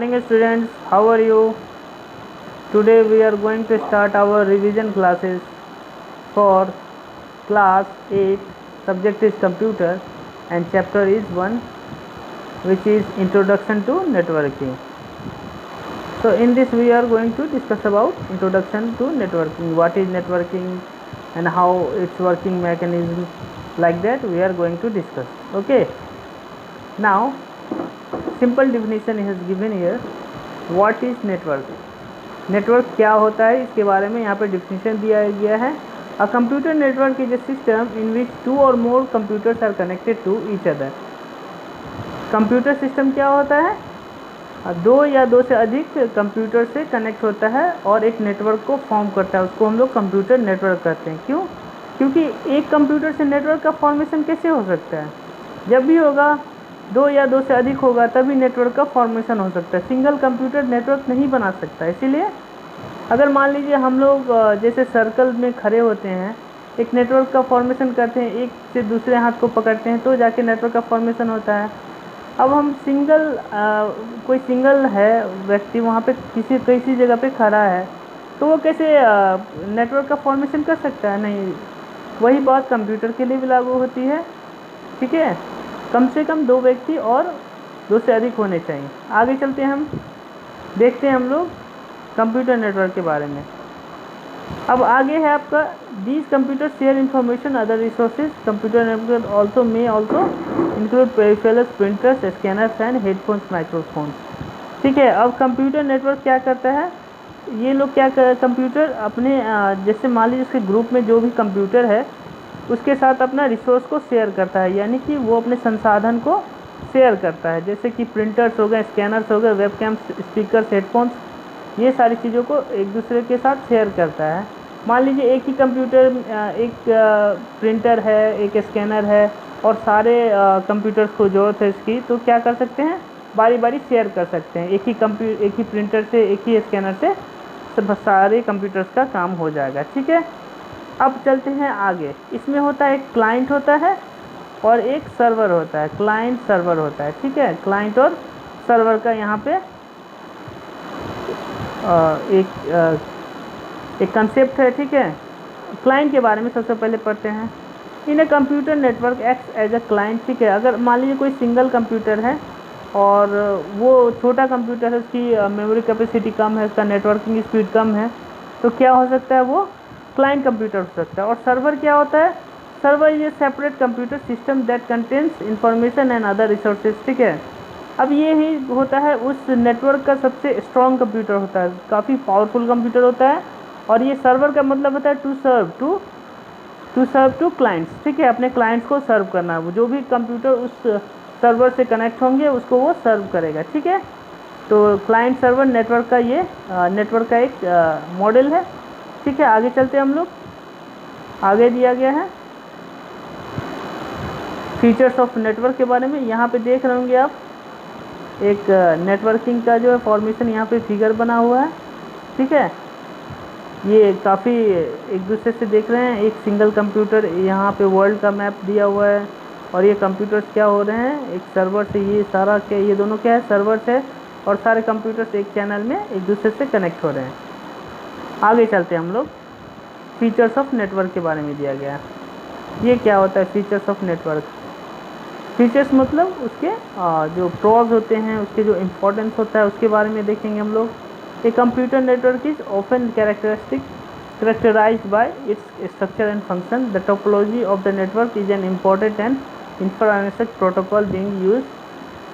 Morning students, how are you? Today we are going to start our revision classes for class 8. Subject is computer and chapter is 1, which is introduction to networking. So in this we are going to discuss about introduction to networking, what is networking and how its working mechanism, like that we are going to discuss. Okay, now simple definition is given here. What is network? Network क्या होता है इसके बारे में यहाँ पे definition दिया गया है. A computer network is a system in which 2 or more computers are connected to each other. Computer system क्या होता है? 2 या 2 से अधिक कंप्यूटर से कनेक्ट होता है और एक नेटवर्क को फॉर्म करता है. उसको हम लोग कंप्यूटर नेटवर्क कहते हैं. क्यों? क्योंकि एक कंप्यूटर से नेटवर्क का फॉर्मेशन कैसे हो सकता है? जब भी होगा 2 या 2 से अधिक होगा तभी नेटवर्क का फॉर्मेशन हो सकता है. सिंगल कंप्यूटर नेटवर्क नहीं बना सकता. इसीलिए अगर मान लीजिए हम लोग जैसे सर्कल में खड़े होते हैं, एक नेटवर्क का फॉर्मेशन करते हैं, एक से दूसरे हाथ को पकड़ते हैं तो जाके नेटवर्क का फॉर्मेशन होता है. अब हम कोई सिंगल है व्यक्ति वहाँ पे किसी जगह पे खड़ा है तो वो कैसे नेटवर्क का फॉर्मेशन कर सकता है? नहीं. वही बात कंप्यूटर के लिए भी लागू होती है. ठीक है, कम से कम 2 व्यक्ति और 2 से अधिक होने चाहिए. आगे चलते हैं, हम देखते हैं हम लोग कंप्यूटर नेटवर्क के बारे में. अब आगे है आपका these computer share information other resources. Computer network also include peripherals, printers, scanners and headphones, microphones. ठीक है, अब कंप्यूटर नेटवर्क क्या करता है? ये लोग क्या कर कंप्यूटर अपने जैसे मान लीजिए उसके ग्रुप में जो भी कंप्यूटर है उसके साथ अपना रिसोर्स को शेयर करता है, यानी कि वो अपने संसाधन को शेयर करता है. जैसे कि प्रिंटर्स हो गए, स्कैनर्स हो गए, वेबकैम, स्पीकर्स, हेडफोन्स, ये सारी चीज़ों को एक दूसरे के साथ शेयर करता है. मान लीजिए एक ही कंप्यूटर, एक प्रिंटर है, एक स्कैनर है और सारे कंप्यूटर्स को ज़रूरत है इसकी, तो क्या कर सकते हैं? बारी बारी शेयर कर सकते हैं. एक ही प्रिंटर से, एक ही स्कैनर से सारे कंप्यूटर्स का काम हो जाएगा. ठीक है, अब चलते हैं आगे. इसमें होता है एक क्लाइंट होता है और एक सर्वर होता है. क्लाइंट सर्वर होता है. ठीक है, क्लाइंट और सर्वर का यहाँ पे एक कंसेप्ट है. ठीक है, क्लाइंट के बारे में सबसे पहले पढ़ते हैं. In a computer network acts as a client. ठीक है, अगर मान लीजिए कोई सिंगल कंप्यूटर है और वो छोटा कंप्यूटर है, उसकी मेमोरी कैपेसिटी कम है, उसका नेटवर्किंग स्पीड कम है, तो क्या हो सकता है? वो क्लाइंट कंप्यूटर हो सकता है. और सर्वर क्या होता है? सर्वर ये separate computer system that contains information and other resources. ठीक है, अब ये ही होता है उस नेटवर्क का सबसे स्ट्रॉन्ग कंप्यूटर होता है, काफ़ी पावरफुल कंप्यूटर होता है. और ये सर्वर का मतलब होता है टू सर्व टू क्लाइंट्स. ठीक है, अपने क्लाइंट्स को सर्व करना. वो जो भी कंप्यूटर उस सर्वर से कनेक्ट होंगे उसको वो सर्व करेगा. ठीक है, तो क्लाइंट सर्वर नेटवर्क का ये नेटवर्क का एक मॉडल है. ठीक है, आगे चलते हैं हम लोग. आगे दिया गया है फीचर्स ऑफ नेटवर्क के बारे में. यहाँ पे देख रहे होंगे आप एक नेटवर्किंग का जो है फॉर्मेशन यहाँ पे फिगर बना हुआ है. ठीक है, ये काफ़ी एक दूसरे से देख रहे हैं. एक सिंगल कंप्यूटर, यहाँ पे वर्ल्ड का मैप दिया हुआ है और ये कंप्यूटर्स क्या हो रहे हैं? एक सर्वर से, ये सारा क्या, ये दोनों क्या है? सर्वर्स है. और सारे कंप्यूटर्स एक चैनल में एक दूसरे से कनेक्ट हो रहे हैं. आगे चलते हैं हम लोग. फीचर्स ऑफ नेटवर्क के बारे में दिया गया है. ये क्या होता है फीचर्स ऑफ नेटवर्क? फीचर्स मतलब उसके जो प्रोज होते हैं, उसके जो इम्पोर्टेंस होता है उसके बारे में देखेंगे हम लोग. A computer network is often characterised by its structure and function. The topology of the network is an important and information protocol being used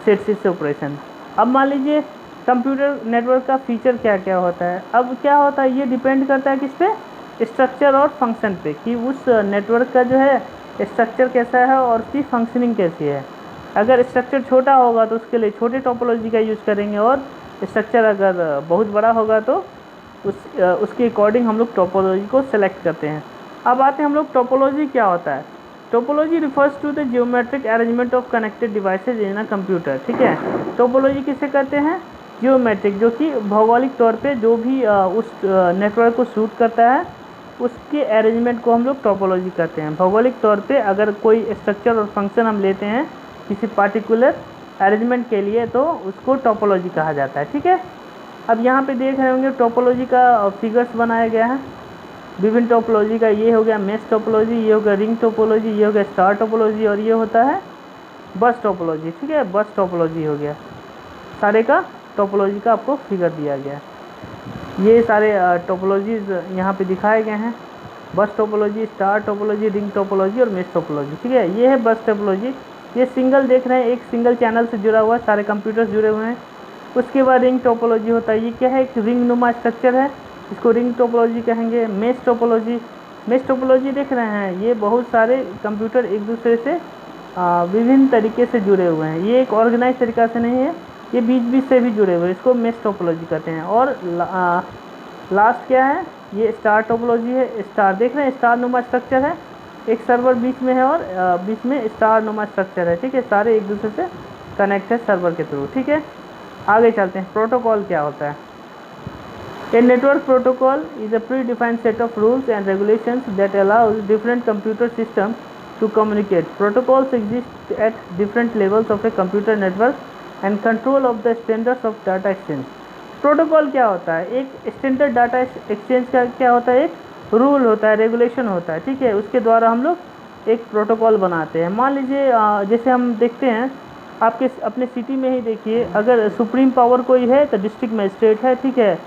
sets its operation. अब मान लीजिए कंप्यूटर नेटवर्क का फीचर क्या क्या होता है. अब क्या होता है, ये डिपेंड करता है किस पे? स्ट्रक्चर और फंक्शन पे, कि उस नेटवर्क का जो है स्ट्रक्चर कैसा है और उसकी फंक्शनिंग कैसी है. अगर स्ट्रक्चर छोटा होगा तो उसके लिए छोटे टोपोलॉजी का यूज़ करेंगे और स्ट्रक्चर अगर बहुत बड़ा होगा तो उसके अकॉर्डिंग हम लोग टोपोलॉजी को सेलेक्ट करते हैं. अब आते हैं हम लोग टोपोलॉजी क्या होता है. Topology refers to the geometric arrangement of connected devices in a computer. ठीक है, टोपोलॉजी किसे कहते हैं? जियोमेट्रिक, जो कि भौगोलिक तौर पे जो भी उस नेटवर्क को सूट करता है उसके अरेंजमेंट को हम लोग टोपोलॉजी कहते हैं. भौगोलिक तौर पे अगर कोई स्ट्रक्चर और फंक्शन हम लेते हैं किसी पार्टिकुलर अरेंजमेंट के लिए, तो उसको टोपोलॉजी कहा जाता है। ठीक है, अब यहाँ पे देख रहे होंगे टोपोलॉजी का फिगर्स बनाया गया है विभिन्न टोपोलॉजी का। ये हो गया मेश टोपोलॉजी, ये हो गया रिंग टोपोलॉजी, ये हो गया स्टार टोपोलॉजी, और ये होता है बस टोपोलॉजी। ठीक है, बस टोपोलॉजी हो गया। सारे का टोपोलॉजी का आपको फिगर दिया गया है। ये सारे टोपोलॉजीज यहाँ पे दिखाए गए हैं, बस topology, star topology, ring topology और मेश टोपोलॉजी। ठीक है, ये है बस टोपोलॉजी। ये सिंगल देख रहे हैं, एक सिंगल चैनल से जुड़ा हुआ है, सारे कंप्यूटर्स जुड़े हुए हैं। उसके बाद रिंग टोपोलॉजी होता है, ये क्या है, एक रिंग नुमा स्ट्रक्चर है, इसको रिंग टोपोलॉजी कहेंगे। मेश टोपोलॉजी, मेश टोपोलॉजी देख रहे हैं, ये बहुत सारे कंप्यूटर एक दूसरे से विभिन्न तरीके से जुड़े हुए हैं। ये एक ऑर्गेनाइज तरीका से नहीं है, ये बीच बीच से भी जुड़े हुए हैं, इसको मेश टोपोलॉजी कहते हैं। और लास्ट क्या है, ये स्टार टोपोलॉजी है। स्टार देख रहे हैं, स्टार नुमा स्ट्रक्चर है, एक सर्वर बीच में है और बीच में स्टार नुमा स्ट्रक्चर है। ठीक है, सारे एक दूसरे से कनेक्ट है सर्वर के थ्रू। ठीक है, आगे चलते हैं। प्रोटोकॉल क्या होता है? A network protocol is a predefined set of rules and regulations that allows different computer systems to communicate. Protocols exist at different levels of a computer network and control of the standards of data exchange. Protocol क्या होता है? एक standard data exchange का क्या होता है, एक rule होता है, रेगुलेशन होता है। ठीक है, उसके द्वारा हम लोग एक प्रोटोकॉल बनाते हैं। मान लीजिए जैसे हम देखते हैं आपके अपने सिटी में ही देखिए, अगर सुप्रीम पावर कोई है तो डिस्ट्रिक्ट मजिस्ट्रेट है। ठीक है,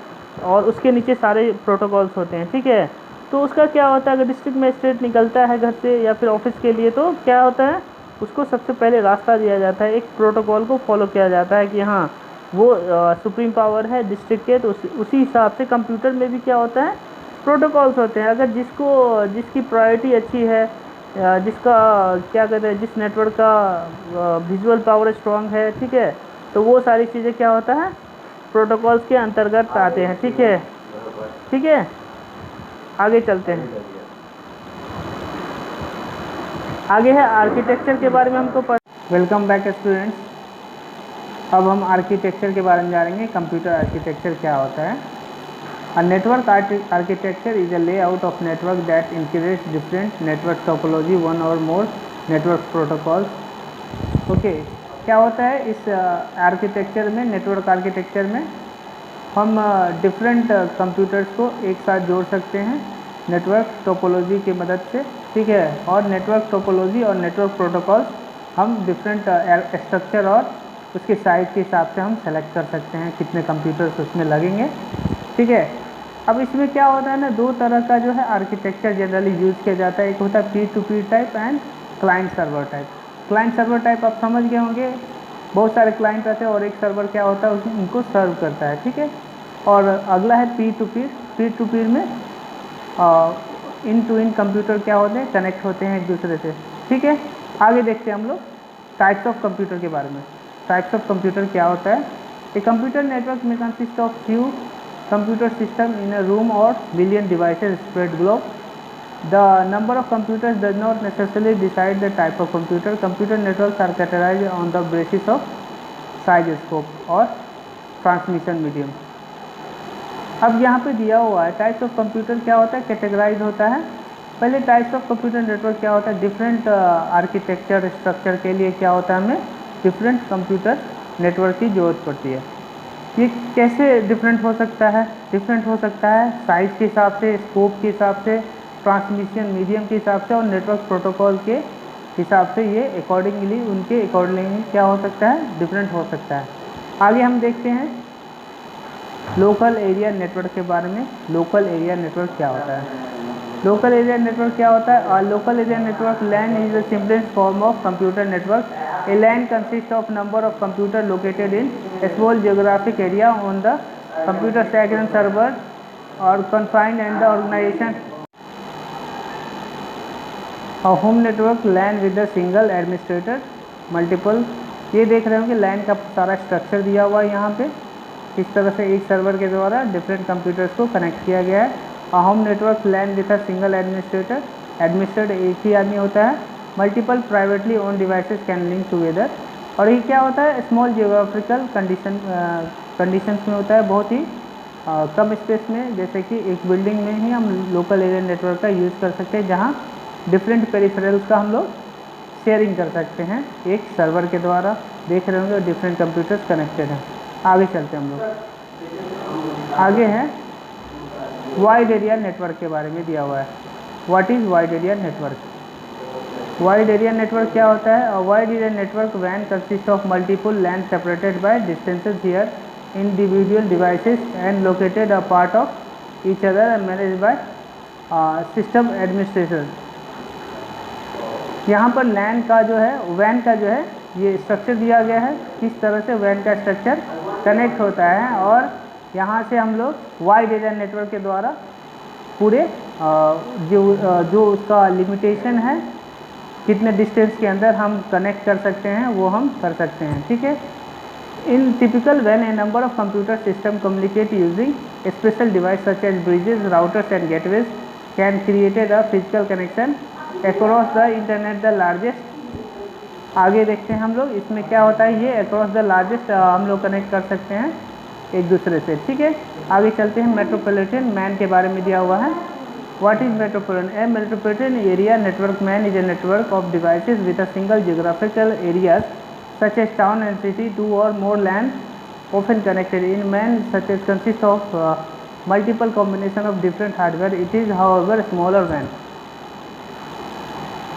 और उसके नीचे सारे प्रोटोकॉल्स होते हैं। ठीक है, तो उसका क्या होता है, अगर डिस्ट्रिक्ट मजिस्ट्रेट निकलता है घर से या फिर ऑफिस के लिए, तो क्या होता है, उसको सबसे पहले रास्ता दिया जाता है, एक प्रोटोकॉल को फॉलो किया जाता है कि हाँ वो सुप्रीम पावर है डिस्ट्रिक्ट के, तो उसी हिसाब से कंप्यूटर में भी क्या होता है, प्रोटोकॉल्स होते हैं। अगर जिसकी प्रायोरिटी अच्छी है, जिसका क्या कहते हैं, जिस नेटवर्क का विजुअल पावर स्ट्रॉन्ग है, ठीक है, तो वो सारी चीज़ें क्या होता है, प्रोटोकॉल्स के अंतर्गत आते हैं। ठीक है, ठीक है, आगे चलते हैं। आगे है आर्किटेक्चर के बारे में हमको वेलकम बैक स्टूडेंट्स। अब हम आर्किटेक्चर के बारे में जानेंगे। कंप्यूटर आर्किटेक्चर क्या होता है? A network architecture is a layout of network that integrates different network topology, one or more network protocols. Okay, क्या होता है इस आर्किटेक्चर में, नेटवर्क आर्किटेक्चर में हम डिफरेंट कंप्यूटर्स को एक साथ जोड़ सकते हैं नेटवर्क टोपोलॉजी की मदद से। ठीक है, और नेटवर्क टोपोलॉजी और नेटवर्क प्रोटोकॉल हम डिफरेंट स्ट्रक्चर और उसके साइज के हिसाब से हम सेलेक्ट कर सकते हैं कितने कंप्यूटर्स उसमें लगेंगे। ठीक है, अब इसमें क्या होता है ना, दो तरह का जो है आर्किटेक्चर जनरली यूज़ किया जाता है। एक होता है पीर to Pir type and client server type. Client server type आप समझ गए होंगे, बहुत सारे क्लाइंट रहते हैं और एक सर्वर क्या होता है उसमें उनको सर्व करता है। ठीक है, और अगला है पीर टू पीर। पीर टू पीर में इन टू इन कंप्यूटर क्या होते हैं, कनेक्ट होते हैं एक दूसरे से। ठीक है, आगे देखते हैं हम लोग टाइप्स ऑफ कंप्यूटर के बारे में। टाइप्स ऑफ कंप्यूटर क्या होता है? ए कंप्यूटर नेटवर्क में consist of few computer system in a room or billion devices spread globe. The number of computers does not necessarily decide the type of computer. Computer networks are categorized on the basis of size, scope और transmission medium. अब यहाँ पे दिया हुआ है types of computer क्या होता है, कैटेगराइज होता है। पहले टाइप्स ऑफ कंप्यूटर नेटवर्क क्या होता है, डिफरेंट आर्किटेक्चर स्ट्रक्चर के लिए क्या होता है, हमें डिफरेंट कंप्यूटर नेटवर्क की ज़रूरत पड़ती है। ये कैसे डिफरेंट हो सकता है? डिफरेंट हो सकता है साइज़ के हिसाब से, स्कोप के हिसाब से, ट्रांसमिशन मीडियम के हिसाब से और नेटवर्क प्रोटोकॉल के हिसाब से। ये अकॉर्डिंगली उनके अकॉर्डिंगली क्या हो सकता है, डिफरेंट हो सकता है। आगे हम देखते हैं लोकल एरिया नेटवर्क के बारे में। लोकल एरिया नेटवर्क क्या होता है? लोकल एरिया नेटवर्क क्या होता है? Local area network LAN is the simplest form of computer network. A LAN consists of number of computers located in a small geographic area on the computer stack and server or confined in the organization. A home network LAN with a single administrator, multiple। ये देख रहे हो कि LAN का सारा structure दिया हुआ है यहाँ पे, इस तरह से एक सर्वर के द्वारा डिफरेंट कंप्यूटर्स को कनेक्ट किया गया है। Home network LAN with a single administrator, administrator एक ही आदमी होता है। Multiple privately own devices can link together. और ये क्या होता है, स्मॉल जियोग्राफिकल कंडीशंस में होता है, बहुत ही कम स्पेस में, जैसे कि एक बिल्डिंग में ही हम लोकल एरिया नेटवर्क का यूज़ कर सकते हैं जहाँ डिफरेंट पेरिफेरल्स का हम लोग शेयरिंग कर सकते हैं एक सर्वर के द्वारा। देख रहे होंगे डिफरेंट कंप्यूटर्स कनेक्टेड हैं। आगे चलते हैं हम लोग। आगे है वाइड एरिया नेटवर्क के बारे में दिया हुआ है। What is wide area network? Wide area network क्या होता है? वाइड एरिया नेटवर्क वैन consist of multiple LAN separated by distances here individual devices and located apart of each other and manage by system administrator. यहाँ पर लैन का जो है, van का जो है ये स्ट्रक्चर दिया गया है, किस तरह से वैन का स्ट्रक्चर कनेक्ट होता है, और यहाँ से हम लोग वाइड एरिया नेटवर्क के द्वारा पूरे जो उसका लिमिटेशन है, कितने डिस्टेंस के अंदर हम कनेक्ट कर सकते हैं, वो हम कर सकते हैं। ठीक है। इन टिपिकल वैन a number of computer system communicate using special device such as bridges, routers and gateways can created a physical connection across the internet the largest. आगे देखते हैं हम लोग इसमें क्या होता है। ये अक्रॉस द लार्जेस्ट हम लोग कनेक्ट कर सकते हैं एक दूसरे से। ठीक है। आगे चलते हैं। मेट्रोपॉलिटन मैन के बारे में दिया हुआ है। What is metropolitan? A metropolitan area network man is a network of devices with a single geographical areas such as town and city, 2 or more LAN often connected. In MAN such as consist of multiple combination of different hardware. It is however smaller WAN.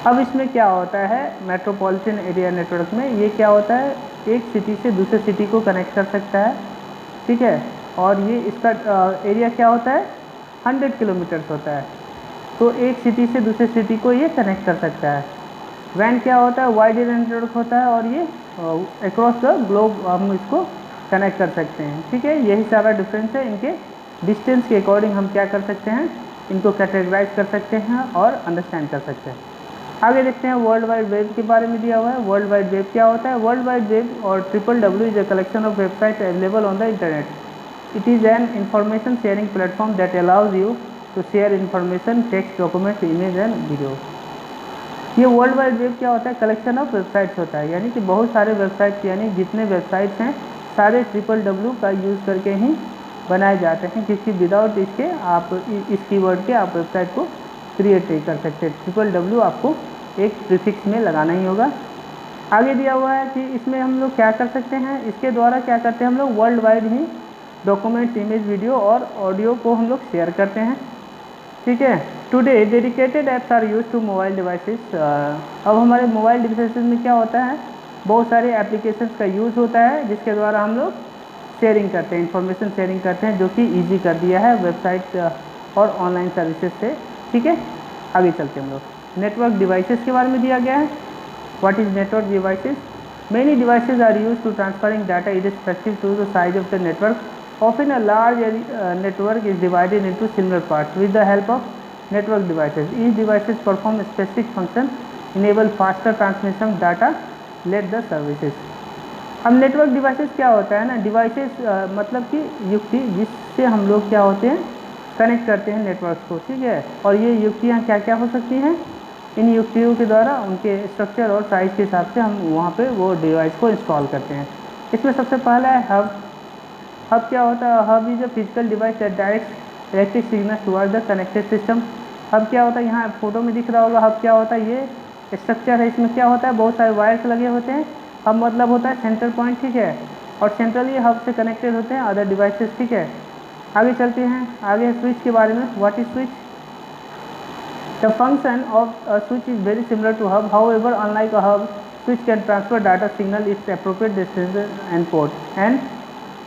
अब इसमें क्या होता है metropolitan area network में? ये क्या होता है, एक सिटी से दूसरे सिटी को कनेक्ट कर सकता है। ठीक है। और ये इसका एरिया क्या होता है, 100 किलोमीटर्स होता है। तो एक सिटी से दूसरे सिटी को ये कनेक्ट कर सकता है। वैन क्या होता है, वाइड एरिया नेटवर्क होता है, और ये अक्रॉस द ग्लोब हम इसको कनेक्ट कर सकते हैं। ठीक है। यही सारा डिफरेंस है। इनके डिस्टेंस के अकॉर्डिंग हम क्या कर सकते हैं, इनको कैटेगराइज कर सकते हैं और अंडरस्टैंड कर सकते हैं। आगे देखते हैं वर्ल्ड वाइड वेब के बारे में दिया हुआ है। वर्ल्ड वाइड वेब क्या होता है? वर्ल्ड वाइड वेब और WWW is a collection of website available on the internet. It is an information sharing platform that allows you to share information, text, document, image and video. ये world wide web क्या होता है? Collection of websites होता है, यानी कि बहुत सारे वेबसाइट्स, यानी जितने वेबसाइट्स हैं सारे WWW का यूज़ करके ही बनाए जाते हैं, क्योंकि विदाउट इसके आप इस कीवर्ड के आप वेबसाइट को क्रिएट नहीं कर सकते। WWW आपको एक प्रीफिक्स में लगाना ही होगा। आगे दिया हुआ है कि इसमें हम लोग क्या कर सकते हैं, इसके द्वारा क्या करते हैं हम लोग, वर्ल्ड वाइड ही डॉक्यूमेंट, इमेज, वीडियो और ऑडियो को हम लोग शेयर करते हैं। ठीक है। Today dedicated apps are use to mobile devices. अब हमारे मोबाइल डिवाइसेस में क्या होता है, बहुत सारे एप्लीकेशंस का यूज़ होता है जिसके द्वारा हम लोग शेयरिंग करते हैं, इंफॉर्मेशन शेयरिंग करते हैं, जो कि ईजी कर दिया है वेबसाइट और ऑनलाइन सर्विसेज से। ठीक है। आगे चलते हैं हम लोग। नेटवर्क डिवाइसेस के बारे में दिया गया है। What is network devices? Many devices are use to transferring data irrespective to the size of the network. Often a large network is divided into similar parts. With the help of network devices, each devices perform a specific function, enable faster transmission of data, let the services. अब network devices क्या होता है ना, devices मतलब कि युक्ति जिससे हम लोग क्या होते हैं, कनेक्ट करते हैं नेटवर्क को। ठीक है। और ये युक्तियाँ क्या क्या हो सकती हैं, इन युक्तियों के द्वारा उनके स्ट्रक्चर और साइज़ के हिसाब से हम वहाँ पे वो डिवाइस को इंस्टॉल करते हैं। इसमें सबसे पहला है हब। हब क्या होता है? Hub is a physical device that direct electric signal toward the connected system. Hub क्या होता है, यहाँ फोटो में दिख रहा होगा हब क्या होता है, ये स्ट्रक्चर है। इसमें क्या होता है, बहुत सारे वायर्स लगे होते हैं। हब मतलब होता है सेंटर पॉइंट। ठीक है। और सेंट्रल ये हब से कनेक्टेड होते हैं अदर डिवाइसेस। ठीक है। आगे चलते हैं। आगे स्विच के बारे में। What is switch? The function of a switch is very similar to hub, however unlike a hub switch can transfer data signal its appropriate destination and port. And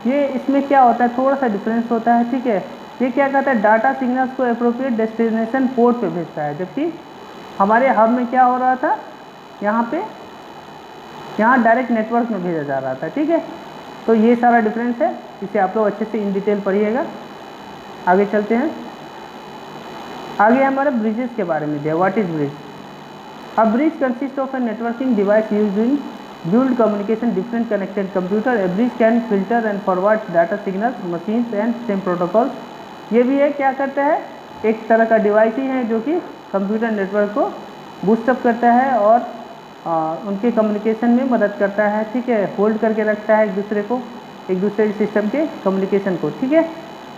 ये इसमें क्या होता है, थोड़ा सा डिफरेंस होता है। ठीक है। ये क्या कहता है, डाटा सिग्नल्स को एप्रोप्रिएट डेस्टिनेशन पोर्ट पे भेजता है, जबकि हमारे हब में क्या हो रहा था, यहाँ डायरेक्ट नेटवर्क में भेजा जा रहा था। ठीक है। तो ये सारा डिफरेंस है, इसे आप लोग अच्छे से इन डिटेल पढ़िएगा। आगे चलते हैं। आगे हमारे ब्रिजेस के बारे में दिया। What is bridge? A bridge consist of A networking device used in build communication different connected computer. A bridge can filter and forward data signals, machines and same protocols. ये भी है, क्या करता है, एक तरह का डिवाइस ही है जो कि कंप्यूटर नेटवर्क को बूस्टअप करता है और उनके कम्युनिकेशन में मदद करता है। ठीक है। होल्ड करके रखता है एक दूसरे सिस्टम के कम्युनिकेशन को। ठीक है।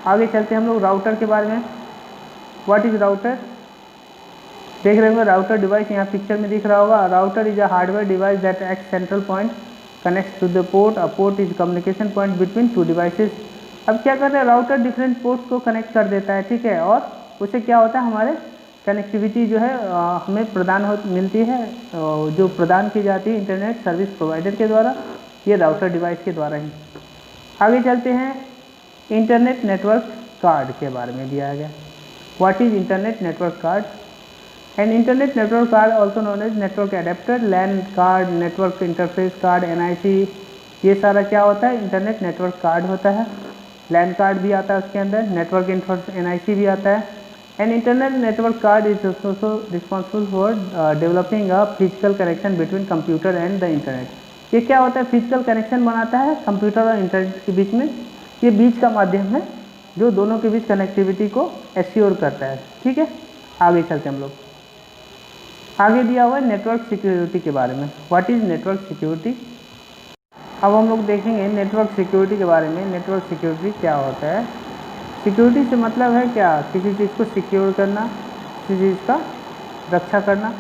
आगे चलते हैं हम लोग राउटर के बारे में। What is router? देख रहे होंगे राउटर डिवाइस, यहाँ पिक्चर में दिख रहा होगा। Router is a hardware device that act central point connects to the port. A port is communication point between two devices. अब क्या करता है, राउटर डिफरेंट पोर्ट्स को कनेक्ट कर देता है, ठीक है, और उससे क्या होता है, हमारे कनेक्टिविटी जो है हमें प्रदान मिलती है, जो प्रदान की जाती है इंटरनेट सर्विस प्रोवाइडर के द्वारा, ये राउटर डिवाइस के द्वारा ही। आगे चलते हैं, इंटरनेट नेटवर्क कार्ड के बारे में दिया गया। What is internet network card? An internet network card also known as network adapter, LAN card, network interface card, NIC, ये सारा क्या होता है, इंटरनेट नेटवर्क कार्ड होता है। लैन कार्ड भी आता है उसके अंदर, नेटवर्क NIC भी आता है। N internet network card is also responsible for developing a physical connection between computer and the internet. ये क्या होता है, फिजिकल कनेक्शन बनाता है कंप्यूटर और इंटरनेट के बीच में। ये बीच का माध्यम है जो दोनों के बीच कनेक्टिविटी को एश्योर करता है, ठीक है। आगे चलते हम लोग, आगे दिया हुआ है नेटवर्क सिक्योरिटी के बारे में। What is network security? अब हम लोग देखेंगे नेटवर्क सिक्योरिटी के बारे में। नेटवर्क सिक्योरिटी क्या होता है? सिक्योरिटी से मतलब है क्या, किसी चीज़ को सिक्योर करना, किसी चीज़ का रक्षा करना।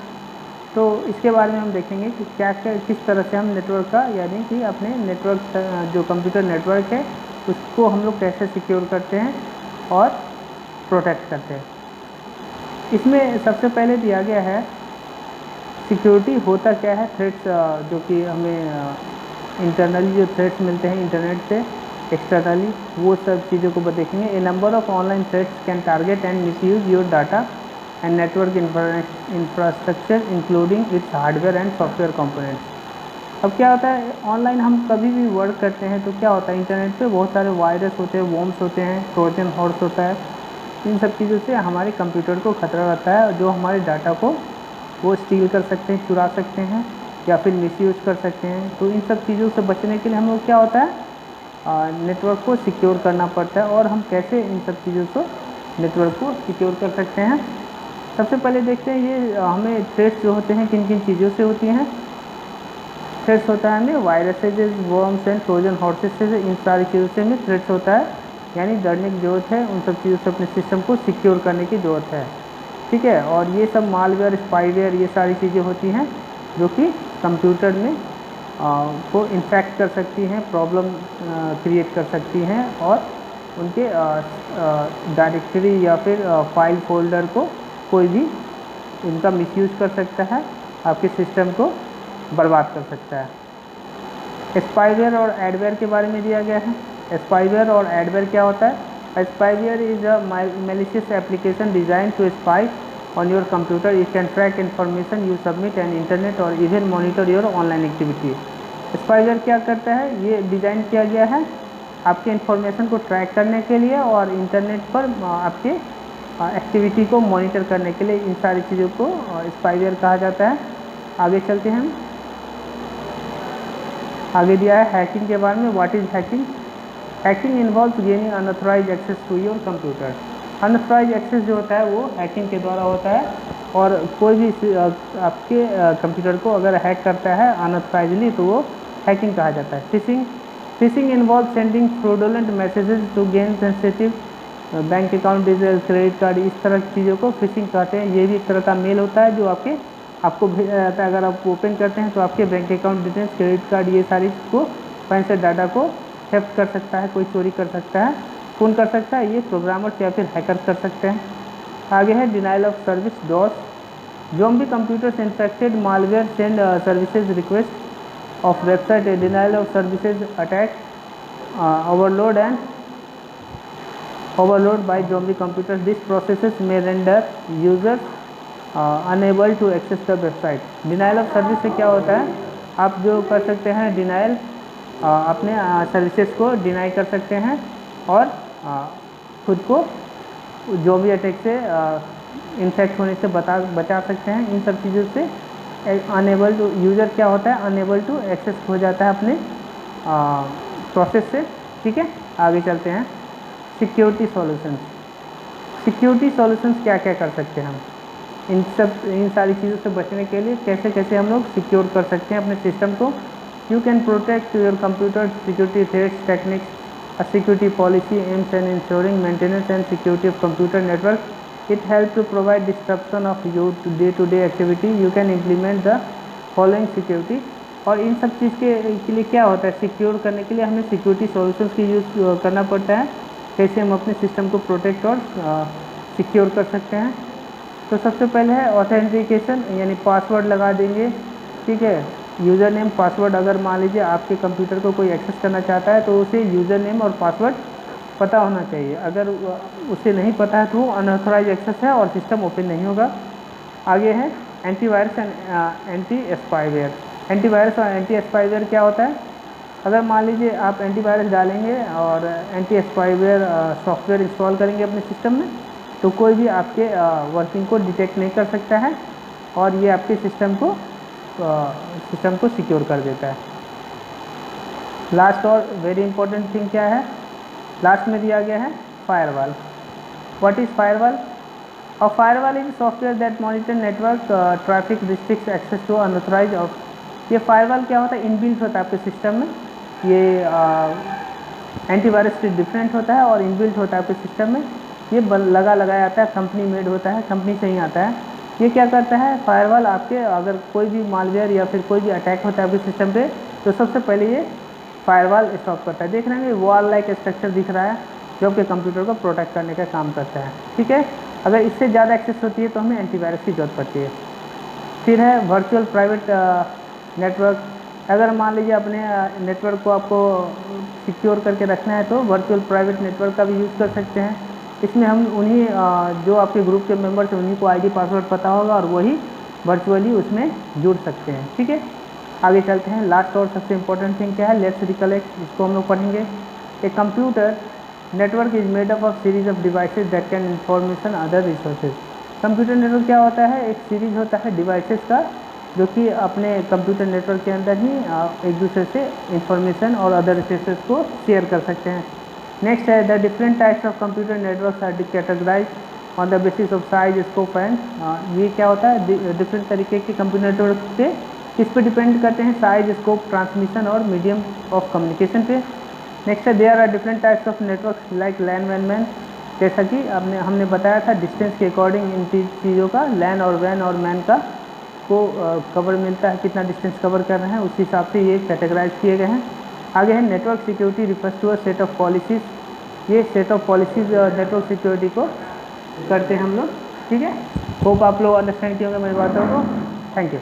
तो इसके बारे में हम देखेंगे कि क्या क्या किस तरह से हम नेटवर्क का, यानी कि अपने नेटवर्क जो कंप्यूटर नेटवर्क है उसको हम लोग कैसे सिक्योर करते हैं और प्रोटेक्ट करते हैं। इसमें सबसे पहले दिया गया है सिक्योरिटी होता क्या है, थ्रेट्स जो कि हमें इंटरनली जो थ्रेट्स मिलते हैं इंटरनेट से, एक्सटर्नली, वो सब चीज़ों को देखेंगे। A number of online threats can target and misuse your data and network infrastructure including its hardware and software components. अब क्या होता है, ऑनलाइन हम कभी भी वर्क करते हैं तो क्या होता है, इंटरनेट पे बहुत सारे वायरस होते हैं, वॉर्म्स होते हैं, ट्रोजन हॉर्स होता है। इन सब चीज़ों से हमारे कंप्यूटर को खतरा रहता है, जो हमारे डाटा को वो स्टील कर सकते हैं, चुरा सकते हैं या फिर मिसयूज कर सकते हैं। तो इन सब चीज़ों से बचने के लिए हम लोग क्या होता है, नेटवर्क को सिक्योर करना पड़ता है। और हम कैसे इन सब चीज़ों से नेटवर्क को सिक्योर कर सकते हैं, सबसे पहले देखते हैं ये हमें थ्रेट्स जो होते हैं किन किन चीज़ों से होती हैं। थ्रेट्स होता है हमें viruses, worms and Trojan horses से, इन सारी चीज़ों से हमें थ्रेट्स होता है, यानी डरने की ज़रूरत है, उन सब चीज़ों से अपने सिस्टम को सिक्योर करने की ज़रूरत है, ठीक है। और ये सब मालवेयर, स्पाईवेयर, ये सारी चीज़ें होती हैं जो कि कंप्यूटर में को इन्फेक्ट कर सकती हैं, प्रॉब्लम क्रिएट कर सकती हैं और उनके डायरेक्टरी या फिर फाइल फोल्डर को कोई भी उनका मिसयूज कर सकता है, आपके सिस्टम को बर्बाद कर सकता है। स्पाईवेयर और एडवेयर के बारे में दिया गया है। स्पाईवेयर और एडवेयर क्या होता है? Spyware is a malicious application designed to spy on your computer. It can track information you submit on internet or even monitor your online activity. Spyware क्या करता है, ये डिज़ाइन किया गया है आपके इंफॉर्मेशन को ट्रैक करने के लिए और इंटरनेट पर आपके एक्टिविटी को मॉनिटर करने के लिए। इन सारी चीज़ों को स्पाईवेयर कहा जाता है। आगे चलते हैं, आगे दिया है हैकिंग के बारे में। What is hacking? Hacking involve gaining unauthorise access to your computer. Unauthorise access जो होता है वो हैकिंग के द्वारा होता है, और कोई भी आपके कंप्यूटर को अगर हैक करता है अनऑथराइजली तो वो हैकिंग कहा जाता है। Phishing involve sending fraudulent messages to gain sensitive bank account details, credit card, इस तरह की चीज़ों को फिशिंग कहते हैं। ये भी एक तरह का मेल होता है जो आपको भेजा जाता है। अगर आप ओपन करते हैं तो आपके bank account details, credit card, ये सारी को पैसे डाटा को थेफ्ट कर सकता है, कोई चोरी कर सकता है। कौन कर सकता है? ये प्रोग्रामर्स या फिर हैकर्स कर सकते हैं। आगे है denial of service, DoS. Zombie computers infected malware send services request of website. Denial of services attack overload by zombie computers. These processes may render users unable to access the website. Denial of service से क्या होता है, आप जो कर सकते हैं denial अपने सर्विसेज को डिनाई कर सकते हैं और खुद को ज़ॉम्बी अटैक से इन्फेक्ट होने से बचा सकते हैं। इन सब चीज़ों से अनेबल टू यूज़र क्या होता है, अनेबल टू एक्सेस हो जाता है अपने प्रोसेस से, ठीक है। आगे चलते हैं, सिक्योरिटी सॉल्यूशंस। सिक्योरिटी सॉल्यूशंस क्या क्या कर सकते हैं हम, इन सारी चीज़ों से बचने के लिए कैसे कैसे हम लोग सिक्योर कर सकते हैं अपने सिस्टम को। You can protect your computer security threats techniques. A security policy aims at ensuring maintenance and security of computer network It helps to provide disruption of your day-to-day activity. You can implement the following security. और इन सब चीज़ के लिए क्या होता है, secure करने के लिए हमें सिक्योरिटी सॉल्यूशंस की यूज़ करना पड़ता है। कैसे हम अपने सिस्टम को प्रोटेक्ट और सिक्योर कर सकते हैं। तो सबसे पहले है ऑथेंटिकेशन, यानी पासवर्ड लगा देंगे। ठीक है, यूज़र नेम पासवर्ड, अगर मान लीजिए आपके कंप्यूटर को कोई एक्सेस करना चाहता है तो उसे यूज़र नेम और पासवर्ड पता होना चाहिए। अगर उसे नहीं पता है तो अनऑथराइज एक्सेस है और सिस्टम ओपन नहीं होगा। आगे है antivirus and anti spyware. Antivirus और एंटी स्पाईवेयर क्या होता है, अगर मान लीजिए आप एंटीवायरस डालेंगे और एंटी स्पाईवेयर सॉफ्टवेयर इंस्टॉल करेंगे अपने सिस्टम में, तो कोई भी आपके वर्किंग को डिटेक्ट नहीं कर सकता है और ये आपके सिस्टम को सिक्योर कर देता है। लास्ट और वेरी इंपॉर्टेंट थिंग क्या है, लास्ट में दिया गया है firewall. What is firewall? A firewall is software that monitor network traffic, restricts access to unauthorise. और ये फायरवॉल क्या होता है, इनबिल्ट होता है आपके सिस्टम में। ये एंटीवायरस से डिफरेंट होता है और इनबिल्ट होता है आपके सिस्टम में। ये लगाया आता है, कंपनी मेड होता है, कंपनी से ही आता है। ये क्या करता है, फायरवॉल आपके अगर कोई भी मालवेयर या फिर कोई भी अटैक होता है आपके सिस्टम पे, तो सबसे पहले ये फायरवॉल स्टॉप करता है। देख रहे हैं वॉल लाइक स्ट्रक्चर दिख रहा है जो आपके कंप्यूटर को प्रोटेक्ट करने का काम करता है। ठीक है, अगर इससे ज़्यादा एक्सेस होती है तो हमें एंटीवायरस की जरूरत पड़ती है। फिर है वर्चुअल प्राइवेट नेटवर्क। अगर मान लीजिए अपने नेटवर्क को आपको सिक्योर करके रखना है तो वर्चुअल प्राइवेट नेटवर्क का भी यूज़ कर सकते हैं। इसमें हम उन्हीं जो आपके ग्रुप के मेंबर्स हैं उन्हीं को आईडी पासवर्ड पता होगा और वही वर्चुअली उसमें जुड़ सकते हैं। ठीक है, आगे चलते हैं। लास्ट और सबसे इम्पोर्टेंट थिंग क्या है, लेट्स रिकलेक्ट, इसको हम लोग पढ़ेंगे। ए computer network is made up of series of devices that can information other resources. Computer network क्या होता है, एक सीरीज होता है डिवाइसेस का जो कि अपने कंप्यूटर नेटवर्क के अंदर ही एक दूसरे से इंफॉर्मेशन और अदर रिसोर्सेज को शेयर कर सकते हैं। नेक्स्ट है the different types of computer networks are categorise on the basis of size, scope and. ये क्या होता है, डिफरेंट तरीके के कंप्यूटर नेटवर्क पे किस पे डिपेंड करते हैं, साइज, स्कोप, ट्रांसमिशन और मीडियम ऑफ कम्युनिकेशन पे। नेक्स्ट है there are different types of networks like LAN वैन मैन। जैसा कि हमने बताया था डिस्टेंस के अकॉर्डिंग इन चीज़ों का लैन और वैन और मैन का को कवर मिलता है, कितना डिस्टेंस कवर कर रहे हैं उस हिसाब से ये कैटेगराइज किए गए हैं। आगे है network security refers to a set of policies. ये set of policies network security को करते हैं हम लोग। ठीक है, होप आप लोग अंडरस्टैंड किए होंगे मेरी बातों को। Thank you.